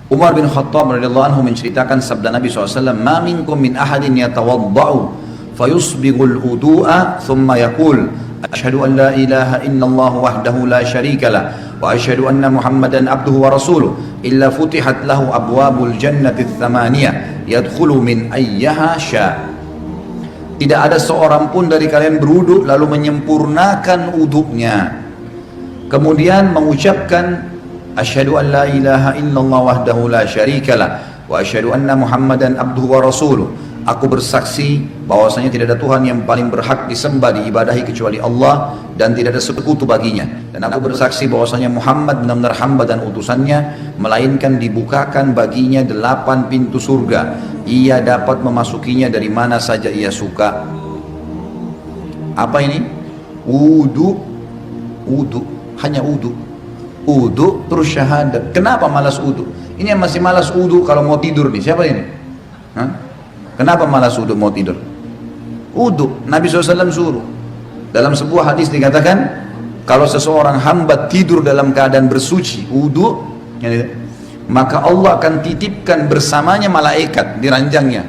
Umar bin Khattab radhiyallahu anhu menceritakan sabda Nabi SAW, "Ma minkum min ahadin yatawadda'u fayusbighul wudu'a thumma yaqul asyhadu an la ilaha illallah wahdahu la syarika lah wa asyhadu anna Muhammadan abduhu wa rasuluh illa futihat lahu abwabul jannati tsamaniyah yadkhulu min ayyaha sya." Tidak ada seorang pun dari kalian berwudu lalu menyempurnakan wudunya, kemudian mengucapkan asyhadu an la ilaha illallah wahdahu la syarikalah wa asyhadu anna Muhammadan abduhu wa rasuluh. Aku bersaksi bahwasanya tidak ada Tuhan yang paling berhak disembah diibadahi kecuali Allah dan tidak ada sekutu baginya. Dan aku bersaksi bahwasanya Muhammad benar-benar hamba dan utusannya, melainkan dibukakan baginya 8 pintu surga. Ia dapat memasukinya dari mana saja ia suka. Apa ini? Wudu, hanya wudu. Wudu terus syahadat. Kenapa malas wudu? Ini yang masih malas wudu kalau mau tidur nih, siapa ini? Hah? Kenapa malas wudu mau tidur? Wudu, Nabi SAW suruh. Dalam sebuah hadis dikatakan, kalau seseorang hamba tidur dalam keadaan bersuci, wudu, maka Allah akan titipkan bersamanya malaikat di ranjangnya,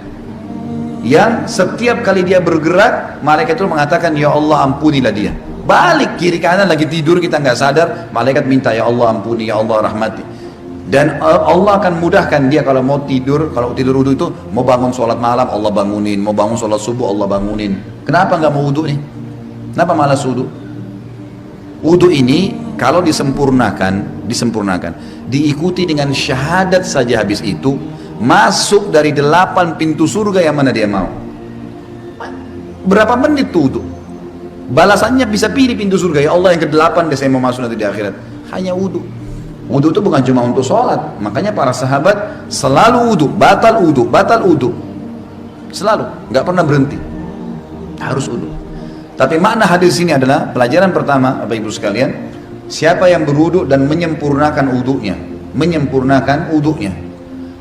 yang setiap kali dia bergerak, malaikat itu mengatakan, ya Allah ampunilah dia. Balik kiri kanan lagi tidur kita nggak sadar, malaikat minta, ya Allah ampuni, ya Allah rahmati. Dan Allah akan mudahkan dia kalau mau tidur, kalau tidur wudu itu mau bangun sholat malam Allah bangunin, mau bangun sholat subuh Allah bangunin. Kenapa nggak mau wudu nih? Kenapa malas wudu? Wudu ini kalau disempurnakan, diikuti dengan syahadat saja, habis itu masuk dari 8 pintu surga yang mana dia mau. Berapa menit tuh wudu? Balasannya bisa pilih pintu surga, ya Allah yang ke-8 deh saya mau masuk nanti di akhirat. Hanya wudu. Wudu itu bukan cuma untuk sholat, makanya para sahabat selalu wudu, batal wudu, selalu, nggak pernah berhenti, harus wudu. Tapi makna hadis ini adalah pelajaran pertama, Bapak Ibu sekalian, siapa yang berwudu dan menyempurnakan wudunya,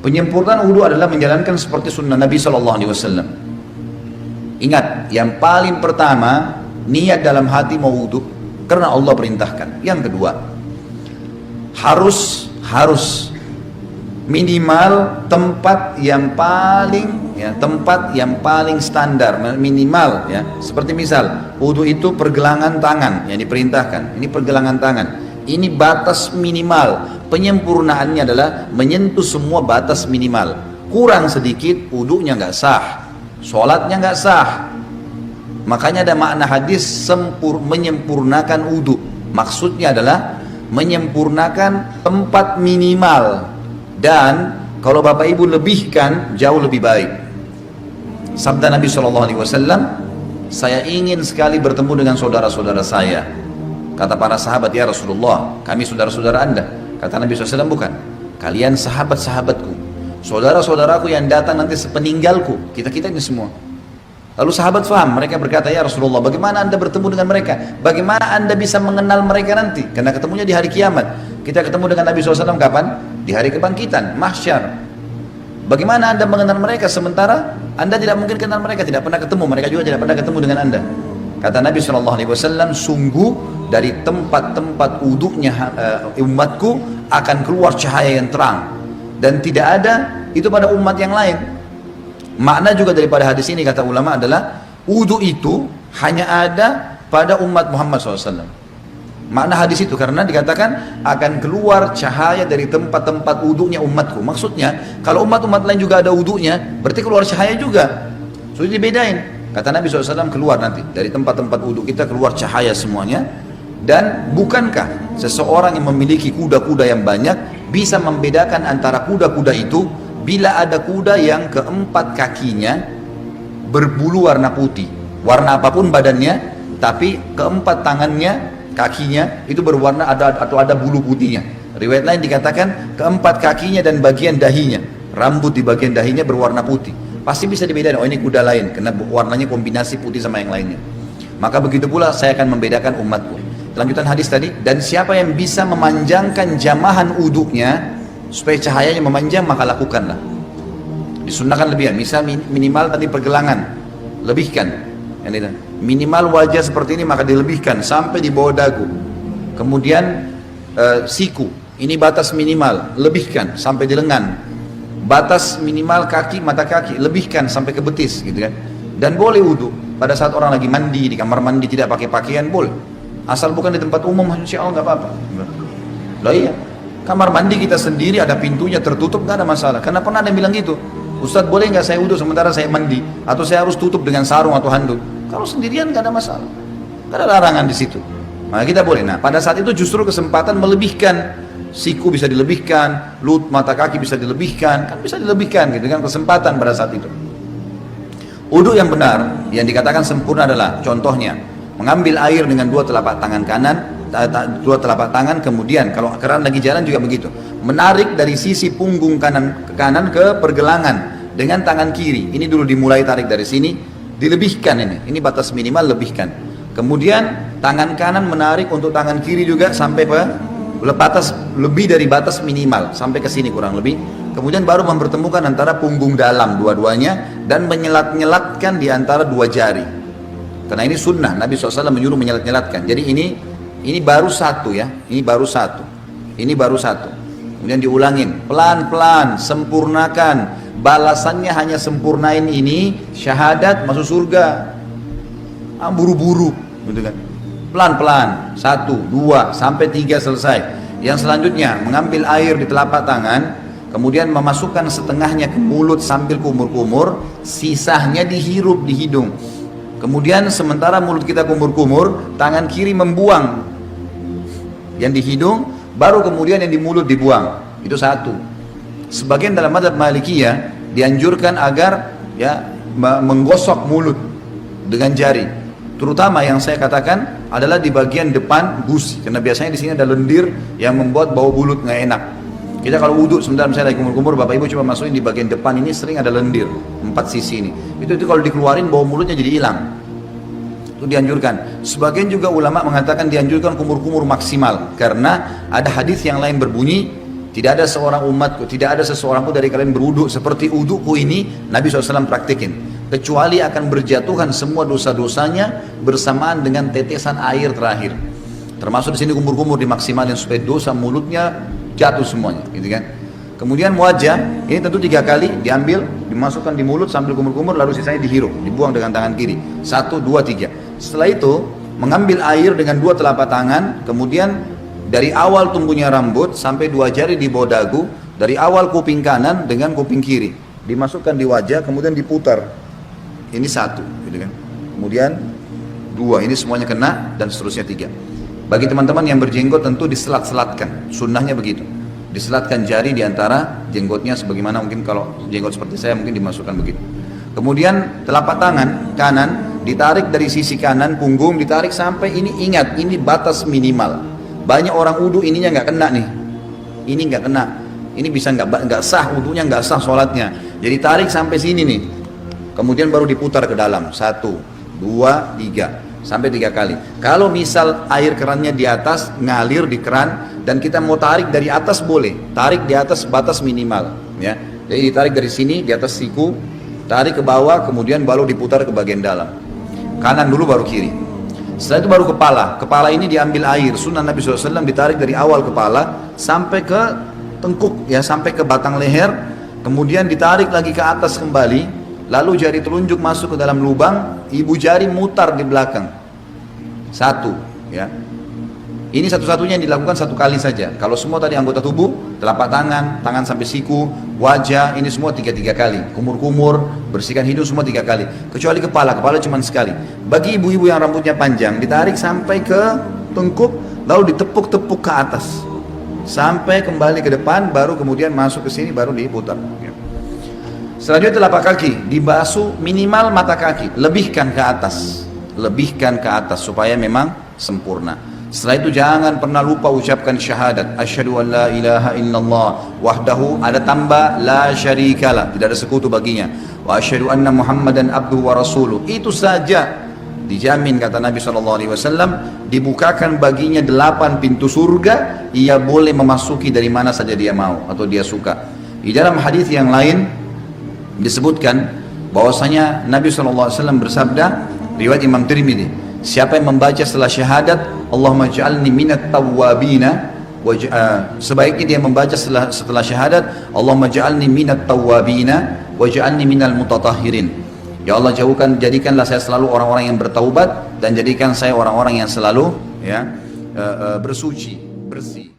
penyempurnaan wudu adalah menjalankan seperti sunnah Nabi SAW. Ingat, yang paling pertama niat dalam hati mau wudu karena Allah perintahkan. Yang kedua, harus minimal tempat yang paling standar, minimal ya. Seperti misal wudu itu pergelangan tangan yang diperintahkan, ini pergelangan tangan, ini batas minimal. Penyempurnaannya adalah menyentuh semua batas minimal. Kurang sedikit wudunya nggak sah, sholatnya nggak sah. Makanya ada makna hadis menyempurnakan wudu, maksudnya adalah menyempurnakan tempat minimal, dan kalau Bapak Ibu lebihkan jauh lebih baik. Sabda Nabi SAW, saya ingin sekali bertemu dengan saudara-saudara saya. Kata para sahabat, ya Rasulullah, kami saudara-saudara Anda. Kata Nabi SAW, bukan, kalian sahabat-sahabatku, saudara-saudaraku yang datang nanti sepeninggalku, kita-kita ini semua. Lalu sahabat faham, mereka berkata, ya Rasulullah, bagaimana Anda bertemu dengan mereka? Bagaimana Anda bisa mengenal mereka nanti? Karena ketemunya di hari kiamat. Kita ketemu dengan Nabi SAW kapan? Di hari kebangkitan, mahsyar. Bagaimana Anda mengenal mereka sementara Anda tidak mungkin kenal mereka, tidak pernah ketemu, mereka juga tidak pernah ketemu dengan Anda. Kata Nabi SAW, sungguh dari tempat-tempat wudunya umatku akan keluar cahaya yang terang, dan tidak ada itu pada umat yang lain. Makna juga daripada hadis ini kata ulama adalah wudu itu hanya ada pada umat Muhammad SAW. Makna hadis itu karena dikatakan akan keluar cahaya dari tempat-tempat wudunya umatku. Maksudnya kalau umat-umat lain juga ada wudunya, berarti keluar cahaya juga. Sudah dibedain. Kata Nabi SAW, keluar nanti dari tempat-tempat wudu kita keluar cahaya semuanya. Dan bukankah seseorang yang memiliki kuda-kuda yang banyak bisa membedakan antara kuda-kuda itu? Bila ada kuda yang keempat kakinya berbulu warna putih, warna apapun badannya, tapi keempat tangannya, kakinya itu berwarna ada bulu putihnya. Riwayat lain dikatakan keempat kakinya dan bagian dahinya, rambut di bagian dahinya berwarna putih. Pasti bisa dibedakan, oh ini kuda lain, karena warnanya kombinasi putih sama yang lainnya. Maka begitu pula saya akan membedakan umatku. Lanjutan hadis tadi, dan siapa yang bisa memanjangkan jamahan uduknya supaya cahayanya memanjang, maka lakukanlah. Disunnahkan lebihan, misal minimal tadi pergelangan, lebihkan. Minimal wajah seperti ini maka dilebihkan sampai di bawah dagu. Kemudian siku, Ini batas minimal, lebihkan sampai di lengan. Batas minimal kaki, mata kaki, lebihkan sampai ke betis gitu kan. Dan boleh wudu pada saat orang lagi mandi, di kamar mandi tidak pakai pakaian boleh. Asal bukan di tempat umum, insya Allah nggak apa-apa. Lah iya, kamar mandi kita sendiri ada pintunya tertutup nggak ada masalah. Karena pernah ada yang bilang gitu, Ustadz boleh nggak saya wudu sementara saya mandi? Atau saya harus tutup dengan sarung atau handuk? Kalau sendirian nggak ada masalah, nggak ada larangan di situ. Maka kita boleh. Nah pada saat itu justru kesempatan melebihkan. Siku bisa dilebihkan, mata kaki bisa dilebihkan, kan bisa dilebihkan gitu kan, kesempatan pada saat itu. Wudu yang benar, yang dikatakan sempurna adalah contohnya mengambil air dengan dua telapak tangan kanan, dua telapak tangan, kemudian kalau keran lagi jalan juga begitu, menarik dari sisi punggung kanan ke kanan ke pergelangan dengan tangan kiri. Ini dulu dimulai tarik dari sini, dilebihkan ini batas minimal lebihkan. Kemudian tangan kanan menarik untuk tangan kiri juga sampai batas lebih dari batas minimal sampai ke sini kurang lebih. Kemudian baru mempertemukan antara punggung dalam dua-duanya dan menyelat-nyelatkan di antara dua jari. Karena ini sunnah, Nabi SAW menyuruh menyelat-nyelatkan. Jadi ini baru satu ya, ini baru satu. Ini baru satu. Kemudian diulangin pelan-pelan, sempurnakan. Balasannya hanya sempurnain ini, syahadat masuk surga. Buru-buru, gitu kan. Pelan-pelan, 1, 2, sampai 3 selesai. Yang selanjutnya mengambil air di telapak tangan, kemudian memasukkan setengahnya ke mulut sambil kumur-kumur, sisanya dihirup di hidung. Kemudian sementara mulut kita kumur-kumur, tangan kiri membuang yang di hidung, baru kemudian yang di mulut dibuang. Itu satu. Sebagian dalam mazhab Malikiyah dianjurkan agar ya menggosok mulut dengan jari. Terutama yang saya katakan adalah di bagian depan gusi, karena biasanya di sini ada lendir yang membuat bau mulut nggak enak. Kita kalau wudhu sebentar misalnya lagi kumur-kumur, bapak ibu coba masukin di bagian depan ini sering ada lendir 4 sisi ini. Itu kalau dikeluarin bau mulutnya jadi hilang. Itu dianjurkan. Sebagian juga ulama mengatakan dianjurkan kumur-kumur maksimal, karena ada hadis yang lain berbunyi tidak ada seorang umatku, tidak ada seseorang pun dari kalian berwudhu seperti wudhuku ini Nabi SAW praktikin, kecuali akan berjatuhan semua dosa-dosanya bersamaan dengan tetesan air terakhir. Termasuk di sini kumur-kumur dimaksimalin supaya dosa mulutnya jatuh semuanya, gitu kan. Kemudian wajah ini tentu 3 kali diambil, dimasukkan di mulut sambil kumur-kumur, lalu sisanya dihirup, dibuang dengan tangan kiri. 1, 2, 3. Setelah itu mengambil air dengan 2 telapak tangan, kemudian dari awal tumbuhnya rambut sampai 2 jari di bawah dagu, dari awal kuping kanan dengan kuping kiri, dimasukkan di wajah, kemudian diputar. Ini 1, gitu kan. Kemudian 2, ini semuanya kena, dan seterusnya 3. Bagi teman-teman yang berjenggot tentu diselat-selatkan, sunnahnya begitu. Diselatkan jari di antara jenggotnya, sebagaimana mungkin kalau jenggot seperti saya mungkin dimasukkan begitu. Kemudian telapak tangan kanan ditarik dari sisi kanan punggung, ditarik sampai ini, ingat ini batas minimal. Banyak orang wudu ininya nggak kena nih, ini nggak kena, ini bisa nggak sah wudunya, nggak sah sholatnya. Jadi tarik sampai sini nih, kemudian baru diputar ke dalam 1, 2, 3 sampai 3 kali. Kalau misal air kerannya di atas ngalir di keran dan kita mau tarik dari atas boleh, tarik di atas batas minimal, ya. Jadi ditarik dari sini di atas siku, tarik ke bawah, kemudian baru diputar ke bagian dalam. Kanan dulu baru kiri. Setelah itu baru kepala. Kepala ini diambil air. Sunnah Nabi SAW ditarik dari awal kepala sampai ke tengkuk, ya, sampai ke batang leher. Kemudian ditarik lagi ke atas kembali. Lalu jari telunjuk masuk ke dalam lubang. Ibu jari mutar di belakang. 1, ya. Ini satu-satunya yang dilakukan 1 kali saja. Kalau semua tadi anggota tubuh, telapak tangan, tangan sampai siku, wajah, ini semua 3 kali. Kumur-kumur, bersihkan hidung semua 3 kali. Kecuali kepala cuma sekali. Bagi ibu-ibu yang rambutnya panjang, ditarik sampai ke tengkuk, lalu ditepuk-tepuk ke atas. Sampai kembali ke depan, baru kemudian masuk ke sini, baru diputar. Selanjutnya telapak kaki, dibasuh minimal mata kaki, lebihkan ke atas. Lebihkan ke atas supaya memang sempurna. Setelah itu jangan pernah lupa ucapkan syahadat, asyhadu an la ilaha illallah wahdahu, ada tambah la syarikalah, tidak ada sekutu baginya, wa asyhadu anna muhammadan abduhu wa rasuluh. Itu saja dijamin, kata Nabi SAW, dibukakan baginya 8 pintu surga. Ia boleh memasuki dari mana saja dia mau atau dia suka. Di dalam hadis yang lain disebutkan bahwasanya Nabi SAW bersabda, riwayat Imam Tirmidzi, siapa yang membaca setelah syahadat Allahumma ja'alni minat tawwabina sebaiknya dia membaca setelah syahadat, Allahumma ja'alni minat tawwabina waj'alni minal mutatahhirin. Ya Allah, jadikanlah saya selalu orang-orang yang bertaubat dan jadikan saya orang-orang yang selalu bersuci, bersih.